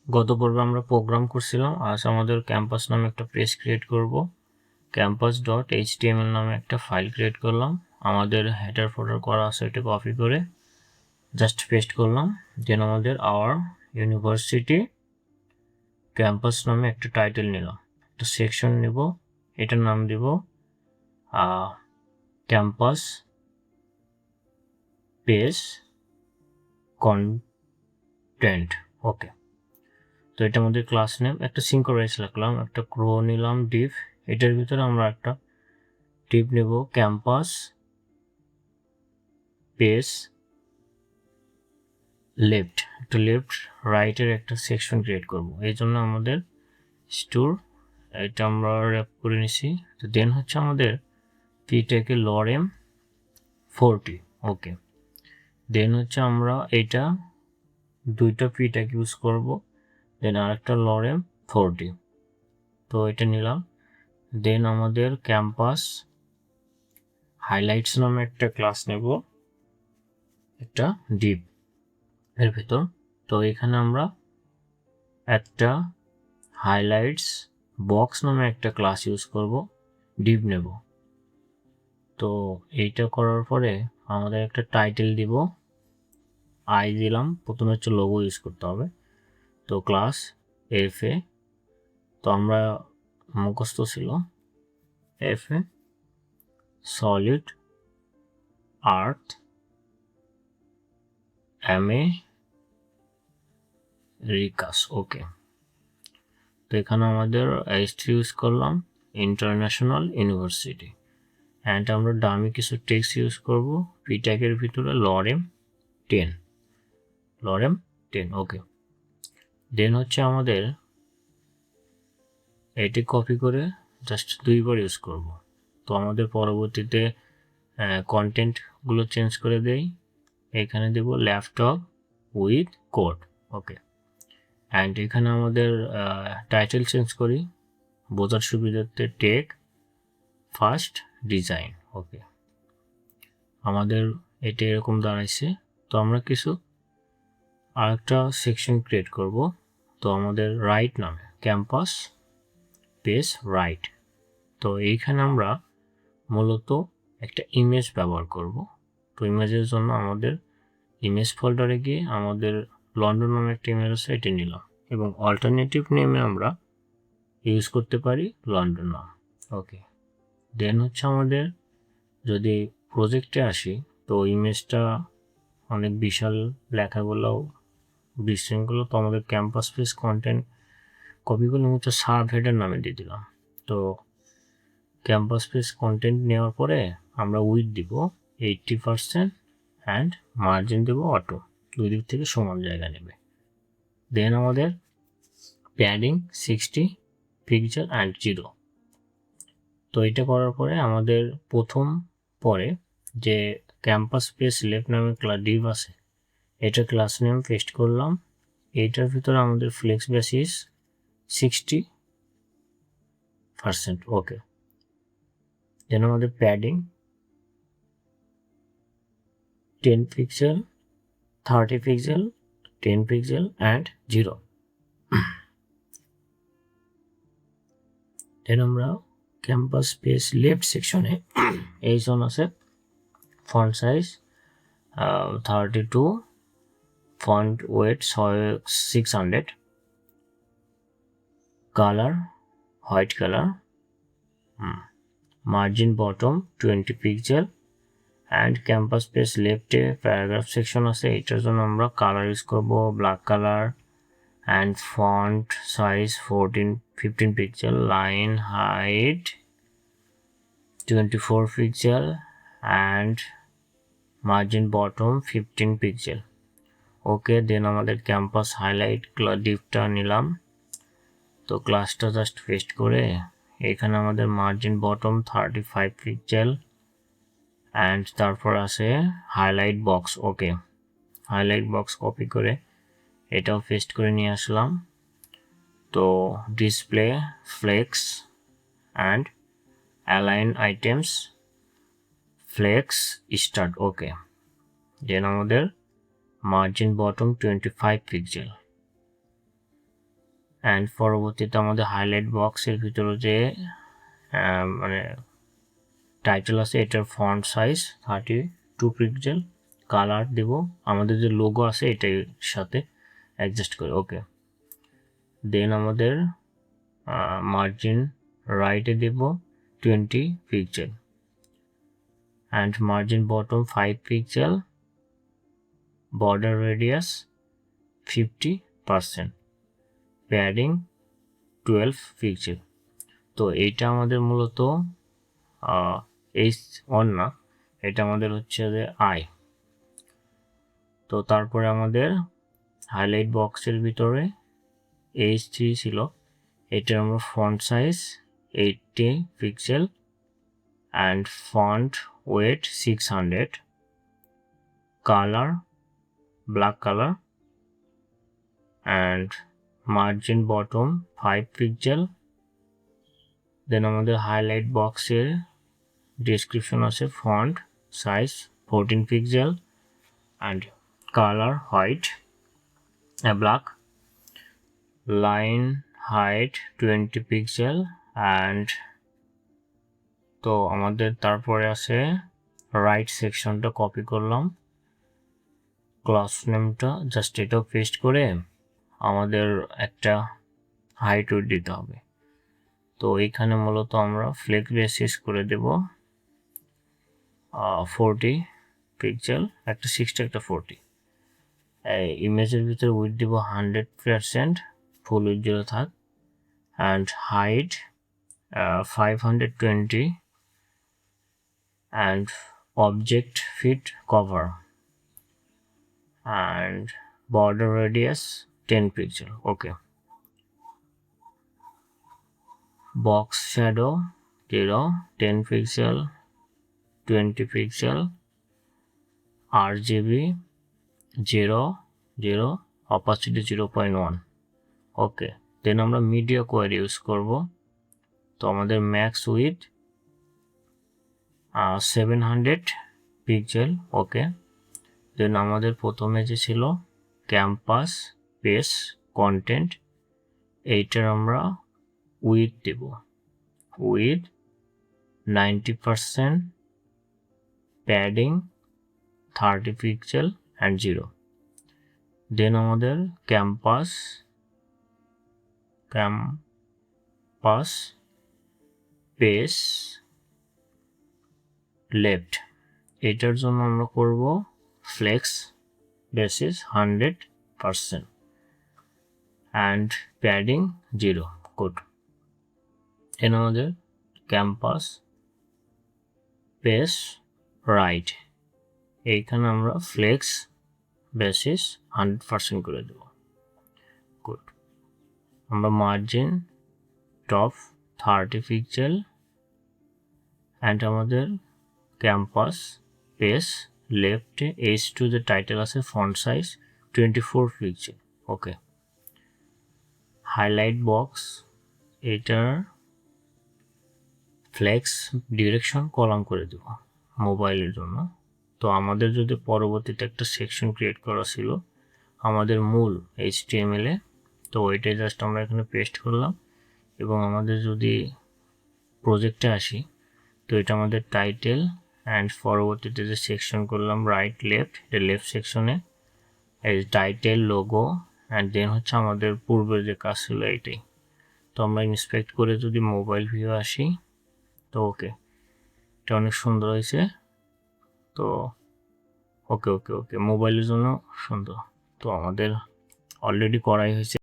গত পর্বে আমরা প্রোগ্রাম করছিলাম। আজ আমাদের ক্যাম্পাস নামে একটা পেজ ক্রিয়েট করব। campus.html নামে একটা ফাইল ক্রিয়েট করলাম। আমাদের হেডার ফোল্ডার করা আছে, এটা কপি করে জাস্ট পেস্ট করলাম। দেন আমাদের আওয়ার ইউনিভার্সিটি ক্যাম্পাস নামে একটা টাইটেল নিলাম, একটা সেকশন নেব, এটার নাম দিব ক্যাম্পাস পেজ কন্টেন্ট। ওকে, তো এটা আমাদের ক্লাস নেম। একটা সিঙ্কোরাইজ রাখলাম, একটা ক্রো নিলাম, ডিভ। এটার ভিতরে আমরা একটা ডিভ নেব ক্যাম্পাস পেজ লেফট, একটা লেফট রাইটের একটা সেকশন ক্রিয়েট করব। এই জন্য আমাদের স্টোর এটা আমরা র্যাপ করে নিছি। তো দেন হচ্ছে আমাদের পিটাকে লরেম 40। ওকে, দেন হচ্ছে আমরা এটা দুইটা পিটাক ইউজ করব, দেন আরেকটা লরেম 40। তো এটা নিলাম। দেন আমাদের ক্যাম্পাস হাইলাইটস নামে একটা ক্লাস নেব, একটা ডিভ এর ভিতর। তো এখানে আমরা একটা হাইলাইটস বক্স নামে একটা ক্লাস ইউজ করব, ডিভ নেব। তো এইটা করার পরে আমাদের একটা টাইটেল দিব, আই দিলাম। প্রথমে হচ্ছে লোগো ইউজ করতে হবে। তো ক্লাস এফ এ, তো আমরা মুখস্থ ছিল F A solid earth M A রিকাস। ওকে, তো এখানে আমাদের এইচ3 ইউজ করলাম, ইন্টারন্যাশনাল ইউনিভার্সিটি। অ্যান্ড আমরা ডামি কিছু টেক্সট ইউজ করব, পি ট্যাগের ভিতরে লরেম 10, লরেম 10। ওকে, দেন হচ্ছে আমাদের এটি কপি করে জাস্ট দুইবার ইউজ করব। তো আমাদের পরবর্তীতে কন্টেন্টগুলো চেঞ্জ করে দেই। এখানে দেব laptop with code. Okay, and এখানে আমাদের টাইটেল চেঞ্জ করি বোঝার সুবিধার্থে, টেক ফার্স্ট ডিজাইন। ওকে, আমাদের এটা এরকম দাঁড়াইছে। তো আমরা কিছু আরেকটা সেকশন ক্রিয়েট করব। তো আমাদের রাইট নামে ক্যাম্পাস পেজ রাইট। তো এইখানে আমরা মূলত একটা ইমেজ ব্যবহার করব। তো ইমেজের জন্য আমাদের ইমেজ ফোল্ডারে গিয়ে আমাদের লন্ডন নামে একটা ইমেজ আছে, এটি নিলাম। এবং অল্টারনেটিভ নেমে আমরা ইউজ করতে পারি লন্ডন নাম। ওকে, দেন হচ্ছে আমাদের যদি প্রজেক্টে আসি, তো ইমেজটা অনেক বিশাল, লেখাগুলো বিশৃঙ্খল। তো আমাদের ক্যাম্পাস পেজ কন্টেন্ট কপিগুলো হচ্ছে সাব হেডার নামে দিয়ে দিলাম। তো ক্যাম্পাস পেজ কন্টেন্ট নেওয়ার পরে আমরা উইথ দিব 80% অ্যান্ড মার্জিন দেব অটো, দুই দিক থেকে সমান জায়গা নেবে। দেন আমাদের প্যাডিং 60 পিক্সেল অ্যান্ড 0। তো এটা করার পরে আমাদের প্রথম পরে যে ক্যাম্পাস পেজ লেফট নামে ডিভ আছে, এটা ক্লাস নেম পেস্ট করলাম। এইটার ভিতরে আমাদের ফ্লেক্স বেসিস 60%। ওকে, দেন আমাদের padding 10 pixel, 30 pixel, 10 pixel and 0। Then আমরা ক্যাম্পাস পেজ লেফট সেকশনে এই জোন আছে, font size 32, font weight 600, colour white colour, margin bottom 20 pixel. And campus page লেফটে প্যারাগ্রাফ সেকশন আছে, এটার জন্য আমরা কালার ইউজ করবো black colour. And font size 15 pixel, line height 24 pixel and margin bottom 15 pixel. Okay, then আমাদের campus highlight ডিভটা নিলাম। তো ক্লাসটা জাস্ট পেস্ট করে এখানে আমাদের মার্জিন বটম 35 পিক্সেল অ্যান্ড তারপর আছে highlight box. Okay, highlight box copy করে এটাও পেস্ট করে নিয়ে আসলাম। তো display flex and align items flex start. Okay, then আমাদের মার্জিন বটম 25 পিক্সেল। অ্যান্ড পরবর্তীতে আমাদের হাইলাইট বক্সের ভিতরে যে মানে টাইটেল আছে এটার ফন্ট সাইজ 32 পিক্সেল, কালার দেব আমাদের যে লোগো আছে এটার সাথে অ্যাডজাস্ট করে। ওকে, দেন আমাদের মার্জিন রাইটে দেব 20 pixel and margin bottom 5 pixel, border radius 50%, padding 12 pixel. তো এইটা আমাদের মূলত H1 না, এটা আমাদের হচ্ছে যে I। তো তারপরে আমাদের হাইলাইট বক্সের ভিতরে H3 ছিল, এটার আমরা font size 80 pixel and font weight 600, colour black colour and margin bottom 5 pixel. Then আমাদের হাইলাইট বক্সের ডেসক্রিপশন আছে font size 14 pixel and colour white black, line height 20 pixel and তো আমাদের তারপরে আছে রাইট সেকশনটা কপি করলাম, ক্লাস নেমটা জাস্ট এটাও পেস্ট করে আমাদের একটা হাইট উইড দিতে হবে। তো এইখানে মূলত আমরা ফ্লেক্স বেসিস করে দেব 40 পিক্সেল, একটা 60 একটা 40। ইমেজের ভিতরে উইড দিব 100%, ফুল উইড যেটা থাক and height 520 and object fit cover and border radius 10 pixel. Okay, box shadow 0, 10 pixel, 20 pixel, RGB 0, 0, opacity 0.1। Okay, then আমরা মিডিয়া কোয়ারি ইউজ করব। তো আমাদের max width 700 pixel. Okay, then আমাদের প্রথমে যে ছিল ক্যাম্পাস পেজ কন্টেন্ট, এইটার আমরা উইথ দেব width 90%, padding 30 pixel and 0। Then আমাদের ক্যাম্পাস পেজ লেফট, এটার জন্য আমরা করব flex basis 100% and padding 0। Good. Then আমাদের ক্যাম্পাস পেজ রাইট, এইখানে আমরা ফ্লেক্স বেসিস 100% করে দেব। গুড। আমরা মার্জিন টপ 30 পিক্সেল অ্যান্ড আমাদের ক্যাম্পাস পেজ লেফটে H2 যে টাইটেল আছে ফন্ট সাইজ 24 পিক্সেল। ওকে, হাইলাইট বক্স এটার ফ্লেক্স ডিরেকশন কলাম করে দেব মোবাইলের জন্য। তো আমাদের যদি পরবর্তীতে একটা সেকশন ক্রিয়েট করা ছিল আমাদের মূল HTML এ, তো ওইটাই জাস্ট আমরা এখানে পেস্ট করলাম এবং আমাদের যদি প্রজেক্টে আসি তো এটা আমাদের টাইটেল অ্যান্ড পরবর্তীতে যে সেকশন করলাম রাইট লেফট, এটা লেফট সেকশনে এই টাইটেল লোগো অ্যান্ড দেন হচ্ছে আমাদের পূর্বের যে কাজ ছিল এইটাই। তো আমরা ইন্সপেক্ট করে যদি মোবাইল ভিউ আসি তো ওকে, এটা অনেক সুন্দর হয়েছে। তো ওকে ওকে ওকে মোবাইলের জন্য সুন্দর। তো আমাদের অলরেডি করাই হয়েছে।